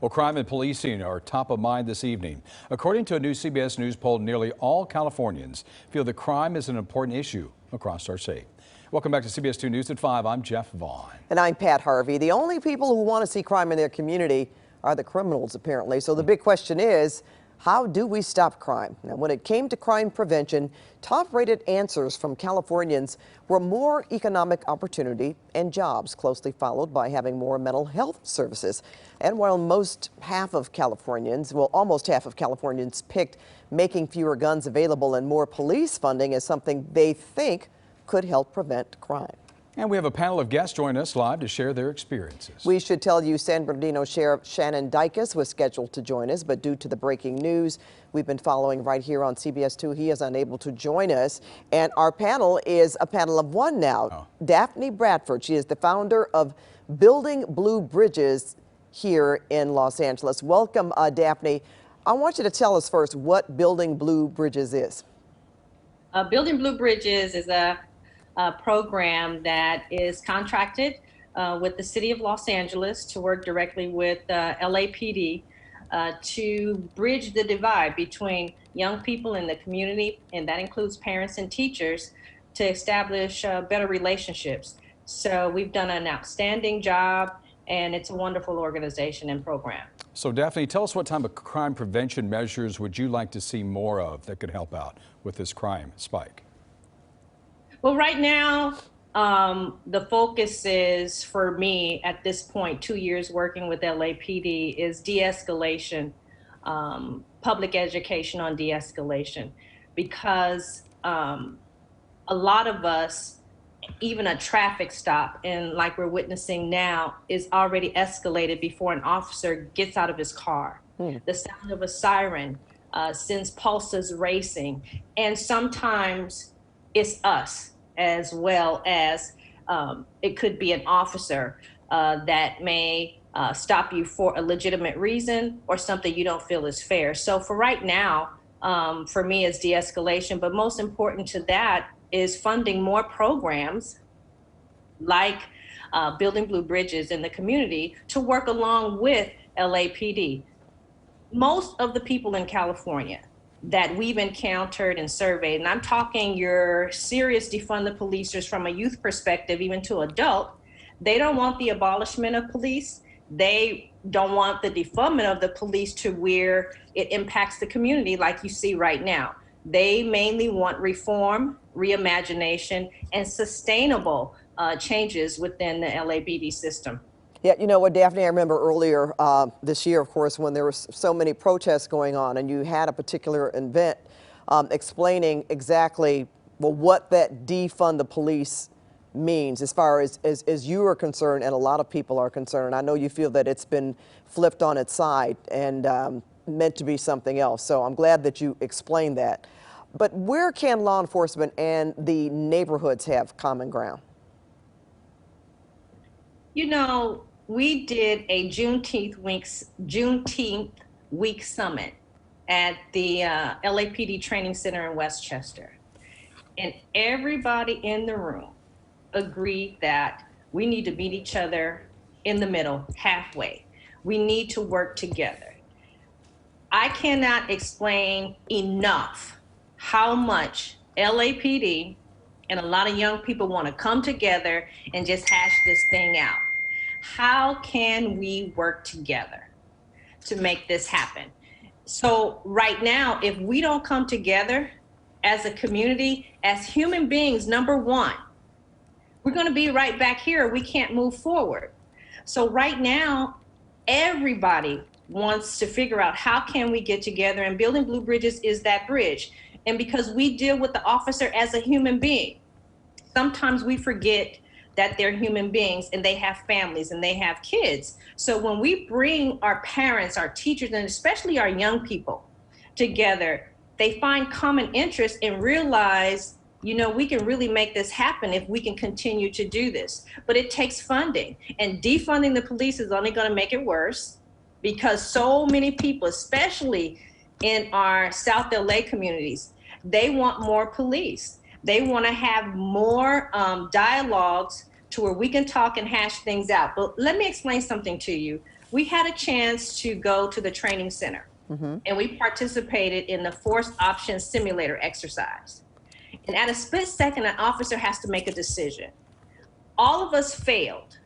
Well, crime and policing are top of mind this evening. According to a new CBS News poll, nearly all Californians feel that crime is an important issue across our state. Welcome back to CBS 2 News at 5. I'm Jeff Vaughn. And I'm Pat Harvey. The only people who want to see crime in their community are the criminals, apparently. So the big question is, how do we stop crime? Now, when it came to crime prevention, top-rated answers from Californians were more economic opportunity and jobs, closely followed by having more mental health services. And while almost half of Californians picked making fewer guns available and more police funding as something they think could help prevent crime. And we have a panel of guests joining us live to share their experiences. We should tell you San Bernardino Sheriff Shannon Dykes was scheduled to join us, but due to the breaking news we've been following right here on CBS 2, he is unable to join us. And our panel is a panel of one now. Daphne Bradford, she is the founder of Building Blue Bridges here in Los Angeles. Welcome, Daphne. I want you to tell us first what Building Blue Bridges is. Building Blue Bridges is a program that is contracted with the City of Los Angeles to work directly with LAPD to bridge the divide between young people in the community, and that includes parents and teachers, to establish better relationships. So we've done an outstanding job, and it's a wonderful organization and program. So Daphne, tell us what type of crime prevention measures would you like to see more of that could help out with this crime spike? Well, right now, the focus is, for me at this point, 2 years working with LAPD, is de-escalation, public education on de-escalation, because a lot of us, even a traffic stop, and like we're witnessing now, is already escalated before an officer gets out of his car. The sound of a siren sends pulses racing, and sometimes it's us, as well as it could be an officer that may stop you for a legitimate reason or something you don't feel is fair. So for right now, for me, it's de-escalation, but most important to that is funding more programs like Building Blue Bridges in the community to work along with LAPD. Most of the people in California that we've encountered and surveyed, and I'm talking your serious defund the policers from a youth perspective, even to adult, they don't want the abolishment of police. They don't want the defundment of the police to where it impacts the community like you see right now. They mainly want reform, reimagination, and sustainable changes within the LAPD system. Yeah, you know what, Daphne, I remember earlier this year, of course, when there was so many protests going on and you had a particular event explaining exactly, well, what that defund the police means as far as you are concerned and a lot of people are concerned. And I know you feel that it's been flipped on its side and meant to be something else. So I'm glad that you explained that. But where can law enforcement and the neighborhoods have common ground? You know, we did a Juneteenth week summit at the LAPD Training Center in Westchester. And everybody in the room agreed that we need to meet each other in the middle, halfway. We need to work together. I cannot explain enough how much LAPD and a lot of young people want to come together and just hash this thing out. How can we work together to make this happen? So right now, if we don't come together as a community, as human beings, number one, we're going to be right back here. We can't move forward. So right now, everybody wants to figure out how can we get together, and Building Blue Bridges is that bridge. And because we deal with the officer as a human being, sometimes we forget that they're human beings and they have families and they have kids. So when we bring our parents, our teachers, and especially our young people together, they find common interest and realize, you know, we can really make this happen if we can continue to do this. But it takes funding, and defunding the police is only going to make it worse, because so many people, especially in our South LA communities, they want more police. They want to have more dialogues to where we can talk and hash things out. But let me explain something to you. we had a chance to go to the training center, and we participated in the forced option simulator exercise. And at a split second, an officer has to make a decision. All of us failed.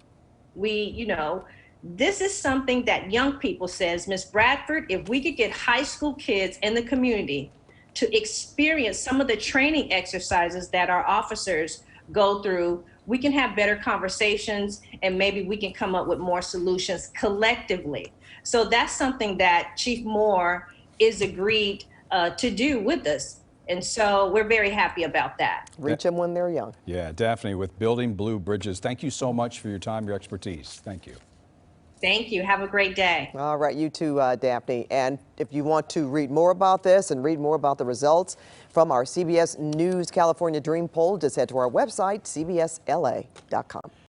This is something that young people says, Ms. Bradford, if we could get high school kids in the community to experience some of the training exercises that our officers go through, we can have better conversations and maybe we can come up with more solutions collectively. So that's something that Chief Moore is agreed to do with us. And so we're very happy about that. Reach them when they're young. Yeah, Daphne, with Building Blue Bridges, thank you so much for your time, your expertise. Thank you. Thank you. Have a great day. All right, you too, Daphne. And if you want to read more about this and read more about the results from our CBS News California Dream Poll, just head to our website, cbsla.com.